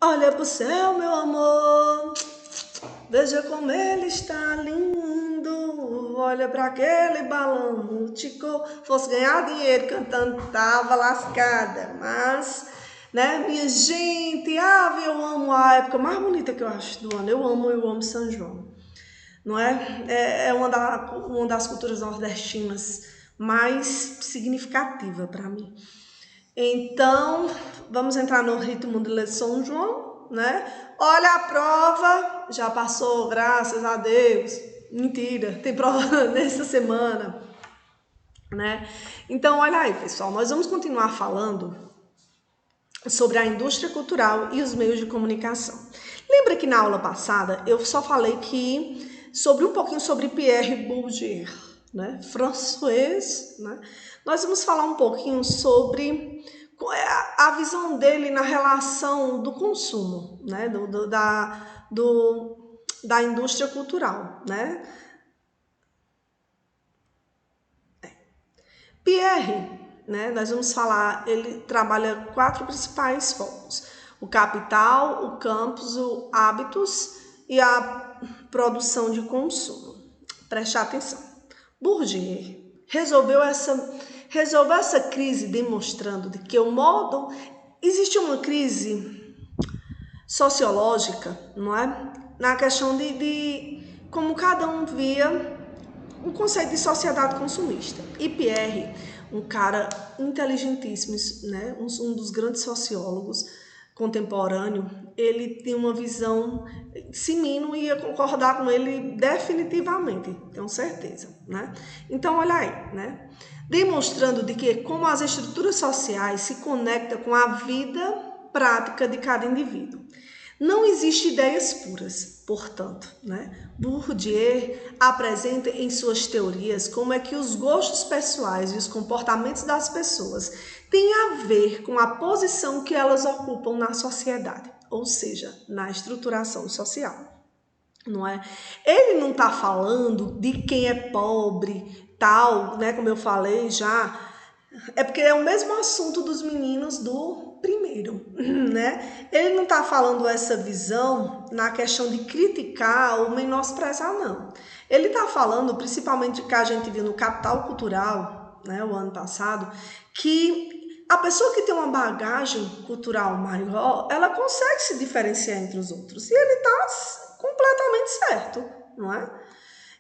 Olha pro céu, meu amor, veja como ele está lindo. Olha pra aquele balão multicor. Fosse ganhar dinheiro cantando, tava lascada. Mas, né, minha gente, eu amo a época mais bonita que eu acho do ano. Eu amo São João. Não é? É uma das culturas nordestinas mais significativa para mim. Então, vamos entrar no ritmo de São João, né? Olha a prova, já passou, graças a Deus. Mentira, tem prova nessa semana, né? Então, olha aí, pessoal, nós vamos continuar falando sobre a indústria cultural e os meios de comunicação. Lembra que na aula passada eu só falei sobre um pouquinho sobre Pierre Bourdieu, né? Francês, né? Nós vamos falar um pouquinho sobre a visão dele na relação do consumo, né? Da indústria cultural, né? Pierre, né? Nós vamos falar, ele trabalha 4 principais focos: o capital, o campus, o hábitos e a produção de consumo. Preste atenção. Bourdieu resolveu essa crise demonstrando de que existe uma crise sociológica, não é? Na questão de como cada um via um conceito de sociedade consumista. E Pierre, um cara inteligentíssimo, né? um dos grandes sociólogos contemporâneo, ele tem uma visão, Simino ia concordar com ele definitivamente, tenho certeza, né? Então, olha aí, né? Demonstrando de que como as estruturas sociais se conectam com a vida prática de cada indivíduo. Não existem ideias puras, portanto, né? Bourdieu apresenta em suas teorias como é que os gostos pessoais e os comportamentos das pessoas têm a ver com a posição que elas ocupam na sociedade, ou seja, na estruturação social, não é? Ele não está falando de quem é pobre, tal, né? Como eu falei já, é porque é o mesmo assunto dos meninos do primeiro, né? Ele não está falando essa visão na questão de criticar ou menosprezar, não. Ele está falando, principalmente que a gente viu no Capital Cultural, né, o ano passado, que a pessoa que tem uma bagagem cultural maior, ela consegue se diferenciar entre os outros. E ele está completamente certo, não é?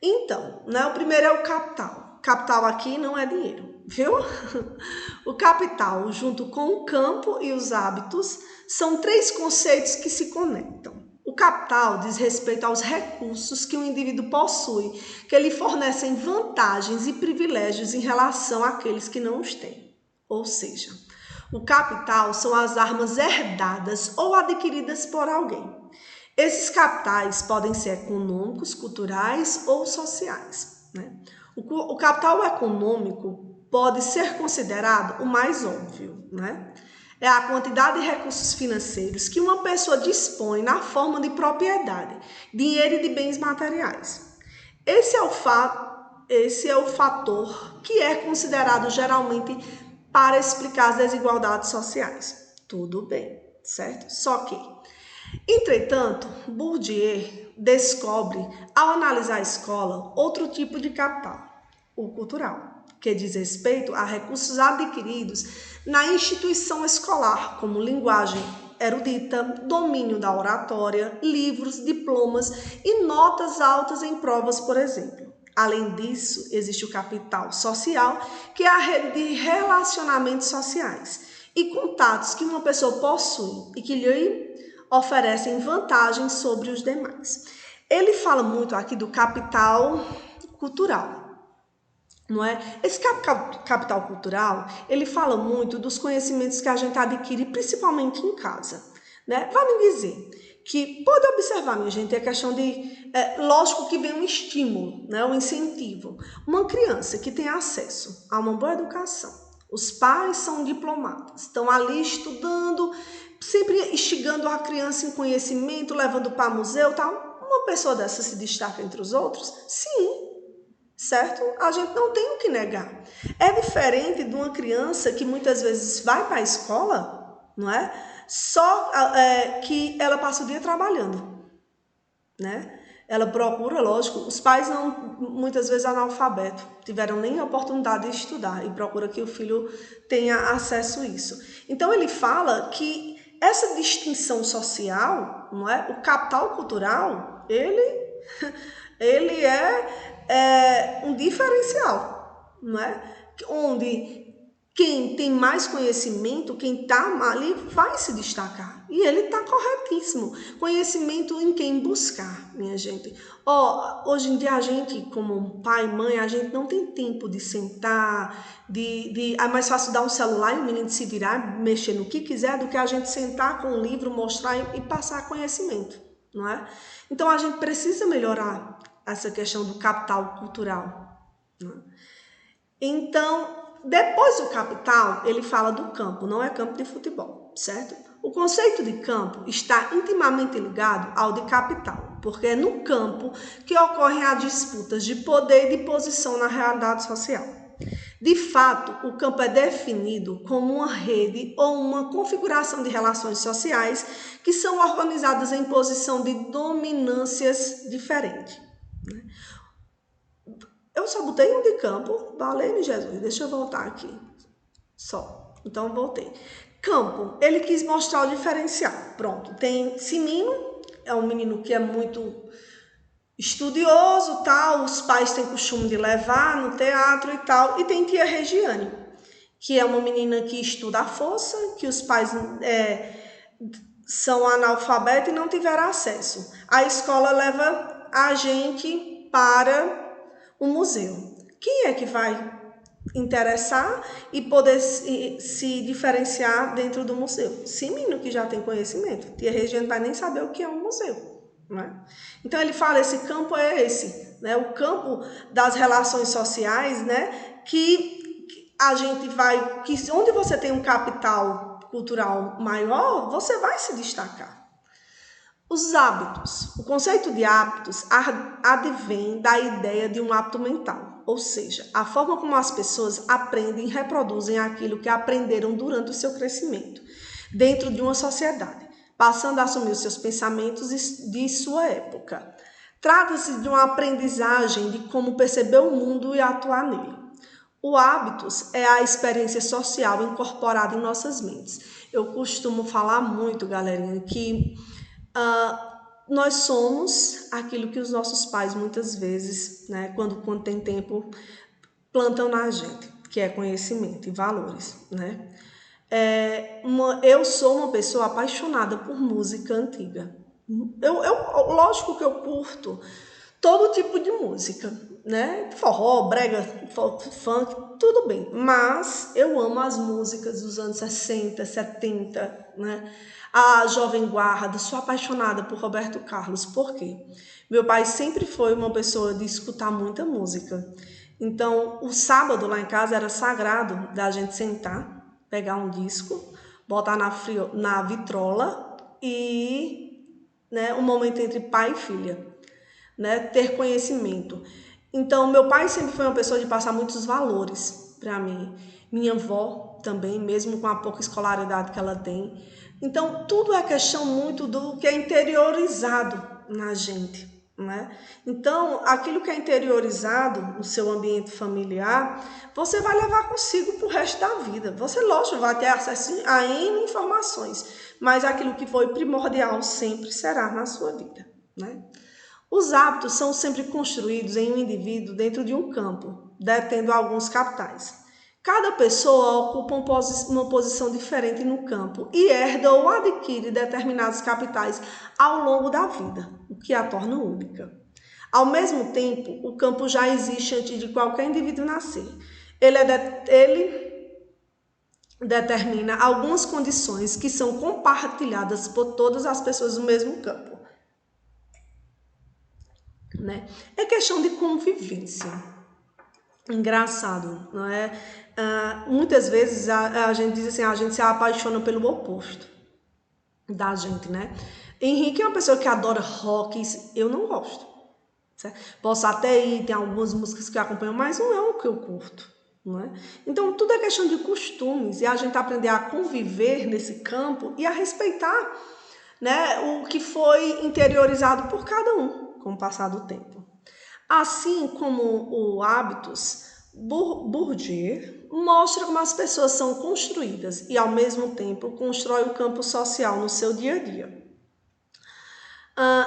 Então, né, o primeiro é o capital. Capital aqui não é dinheiro, viu? O capital, junto com o campo e os hábitos, são 3 conceitos que se conectam. O capital diz respeito aos recursos que o indivíduo possui, que lhe fornecem vantagens e privilégios em relação àqueles que não os têm. Ou seja, o capital são as armas herdadas ou adquiridas por alguém. Esses capitais podem ser econômicos, culturais ou sociais, né? O capital econômico pode ser considerado o mais óbvio, né? É a quantidade de recursos financeiros que uma pessoa dispõe na forma de propriedade, dinheiro e de bens materiais. Esse é o fator que é considerado geralmente para explicar as desigualdades sociais. Tudo bem, certo? Só que, entretanto, Bourdieu descobre, ao analisar a escola, outro tipo de capital, o cultural, que diz respeito a recursos adquiridos na instituição escolar, como linguagem erudita, domínio da oratória, livros, diplomas e notas altas em provas, por exemplo. Além disso, existe o capital social, que é a rede de relacionamentos sociais e contatos que uma pessoa possui e que lhe oferecem vantagens sobre os demais. Ele fala muito aqui do capital cultural, não é? Esse capital cultural, ele fala muito dos conhecimentos que a gente adquire, principalmente em casa, né? Vale dizer que, pode observar, minha gente, é questão de, lógico que vem um estímulo, né? Um incentivo. Uma criança que tem acesso a uma boa educação, os pais são diplomatas, estão ali estudando, sempre instigando a criança em conhecimento, levando para museu, tal. Uma pessoa dessa se destaca entre os outros? Sim, certo? A gente não tem o que negar. É diferente de uma criança que muitas vezes vai para a escola, não é? Só que ela passa o dia trabalhando, né? Ela procura, lógico, os pais não, muitas vezes analfabetos, tiveram nem a oportunidade de estudar e procura que o filho tenha acesso a isso. Então ele fala que essa distinção social, não é? O capital cultural, ele é um diferencial, não é? Onde quem tem mais conhecimento, quem está ali, vai se destacar. E ele está corretíssimo. Conhecimento em quem buscar, minha gente. Hoje em dia, a gente, como pai, mãe, a gente não tem tempo de sentar, é mais fácil dar um celular e o menino se virar, mexer no que quiser, do que a gente sentar com um livro, mostrar e passar conhecimento, não é? Então, a gente precisa melhorar essa questão do capital cultural, não é? Então, depois do capital, ele fala do campo, não é campo de futebol, certo? O conceito de campo está intimamente ligado ao de capital, porque é no campo que ocorrem as disputas de poder e de posição na realidade social. De fato, o campo é definido como uma rede ou uma configuração de relações sociais que são organizadas em posição de dominâncias diferentes. Eu só botei um de campo, valeu-me Jesus, deixa eu voltar aqui, só, então voltei. Campo, ele quis mostrar o diferencial, pronto, tem Simino, é um menino que é muito estudioso, tal, os pais têm costume de levar no teatro e tal, e tem tia Regiane, que é uma menina que estuda à força, que os pais são analfabetos e não tiveram acesso. A escola leva a gente para o museu. Quem é que vai interessar e poder se diferenciar dentro do museu? Simino, que já tem conhecimento. Tia Regiane não vai nem saber o que é um museu, né? Então ele fala, esse campo é esse, né? O campo das relações sociais, né? Que a gente vai, que onde você tem um capital cultural maior, você vai se destacar. Os hábitos. O conceito de hábitos advém da ideia de um hábito mental, ou seja, a forma como as pessoas aprendem e reproduzem aquilo que aprenderam durante o seu crescimento, dentro de uma sociedade, passando a assumir os seus pensamentos de sua época. Trata-se de uma aprendizagem de como perceber o mundo e atuar nele. O hábitos é a experiência social incorporada em nossas mentes. Eu costumo falar muito, galerinha, que nós somos aquilo que os nossos pais muitas vezes, né, quando tem tempo, plantam na gente, que é conhecimento e valores, né? Eu sou uma pessoa apaixonada por música antiga. Lógico que eu curto todo tipo de música, né? Forró, brega, funk, tudo bem. Mas eu amo as músicas dos anos 60, 70, né? A Jovem Guarda, sou apaixonada por Roberto Carlos. Por quê? Meu pai sempre foi uma pessoa de escutar muita música. Então, o sábado lá em casa era sagrado da gente sentar, pegar um disco, botar na vitrola e, né, um momento entre pai e filha, né, ter conhecimento. Então, meu pai sempre foi uma pessoa de passar muitos valores para mim. Minha avó também, mesmo com a pouca escolaridade que ela tem. Então, tudo é questão muito do que é interiorizado na gente, né? Então, aquilo que é interiorizado no seu ambiente familiar, você vai levar consigo para o resto da vida. Você, lógico, vai ter acesso a N informações, mas aquilo que foi primordial sempre será na sua vida, né? Os hábitos são sempre construídos em um indivíduo dentro de um campo, detendo alguns capitais. Cada pessoa ocupa uma posição diferente no campo e herda ou adquire determinados capitais ao longo da vida, o que a torna única. Ao mesmo tempo, o campo já existe antes de qualquer indivíduo nascer. Ele determina algumas condições que são compartilhadas por todas as pessoas do mesmo campo, né? É questão de convivência. Engraçado, não é? Muitas vezes a gente diz assim, a gente se apaixona pelo oposto da gente, né? Henrique é uma pessoa que adora rock, eu não gosto, certo? Posso até ir, tem algumas músicas que eu acompanho, mas não é o que eu curto, não é? Então, tudo é questão de costumes e a gente aprender a conviver nesse campo e a respeitar, né, o que foi interiorizado por cada um com o passar do tempo. Assim como o Hábitos, Bourdieu mostra como as pessoas são construídas e, ao mesmo tempo, constrói o campo social no seu dia a dia,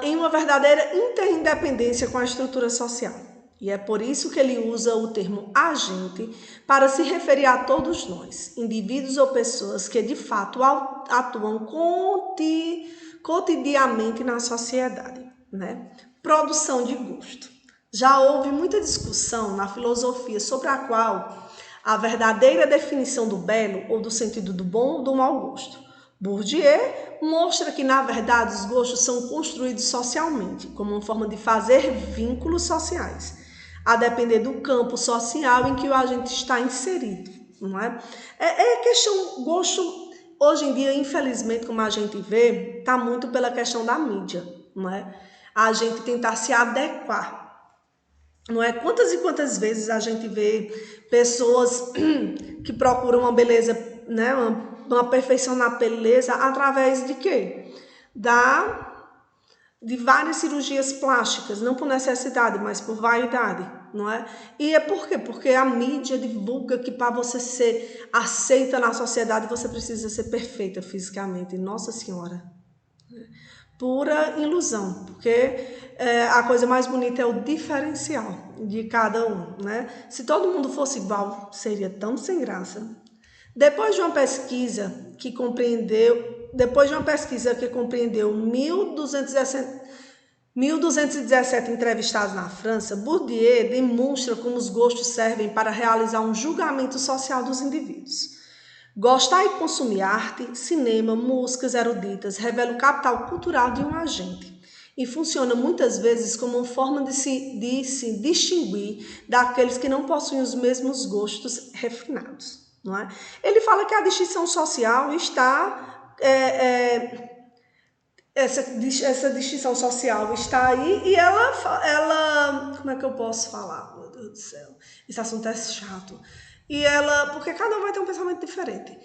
em uma verdadeira interindependência com a estrutura social. E é por isso que ele usa o termo agente para se referir a todos nós, indivíduos ou pessoas que de fato atuam cotidianamente na sociedade, né? Produção de gosto. Já houve muita discussão na filosofia sobre a qual a verdadeira definição do belo ou do sentido do bom ou do mau gosto. Bourdieu mostra que, na verdade, os gostos são construídos socialmente, como uma forma de fazer vínculos sociais, a depender do campo social em que o agente está inserido, não é? É questão, gosto, hoje em dia, infelizmente, como a gente vê, está muito pela questão da mídia, não é? A gente tentar se adequar, não é? Quantas e quantas vezes a gente vê pessoas que procuram uma beleza, né, uma perfeição na beleza através de quê? De várias cirurgias plásticas, não por necessidade, mas por vaidade, não é? E é por quê? Porque a mídia divulga que para você ser aceita na sociedade, você precisa ser perfeita fisicamente. Nossa Senhora, pura ilusão, porque a coisa mais bonita é o diferencial de cada um, né? Se todo mundo fosse igual, seria tão sem graça. Depois de uma pesquisa que compreendeu 1.217 entrevistados na França, Bourdieu demonstra como os gostos servem para realizar um julgamento social dos indivíduos. Gostar e consumir arte, cinema, músicas eruditas revela o capital cultural de um agente e funciona muitas vezes como uma forma de se distinguir daqueles que não possuem os mesmos gostos refinados, não é? Ele fala que a distinção social está... essa distinção social está aí e ela... Como é que eu posso falar? Meu Deus do céu, esse assunto é chato. E ela, porque cada um vai ter um pensamento diferente,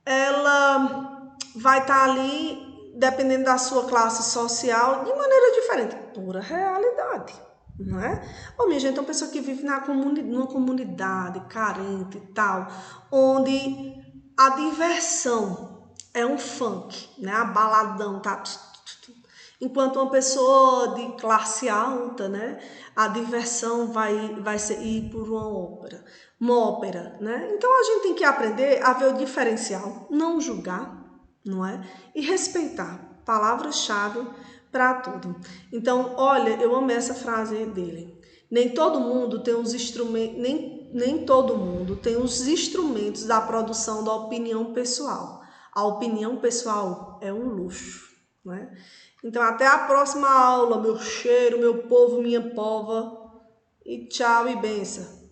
ela vai estar ali, dependendo da sua classe social, de maneira diferente, pura realidade, não é? Ô, minha gente, é uma pessoa que vive numa comunidade carente e tal, onde a diversão é um funk, né? A baladão tá... Enquanto uma pessoa de classe alta, né, a diversão vai ser ir por uma ópera, né? Então a gente tem que aprender a ver o diferencial, não julgar, não é? E respeitar, palavra-chave para tudo. Então, olha, eu amei essa frase dele. Nem todo mundo tem os instrumentos, nem todo mundo tem os instrumentos da produção da opinião pessoal. A opinião pessoal é um luxo, não é? Então, até a próxima aula, meu cheiro, meu povo, minha pova. E tchau e benção.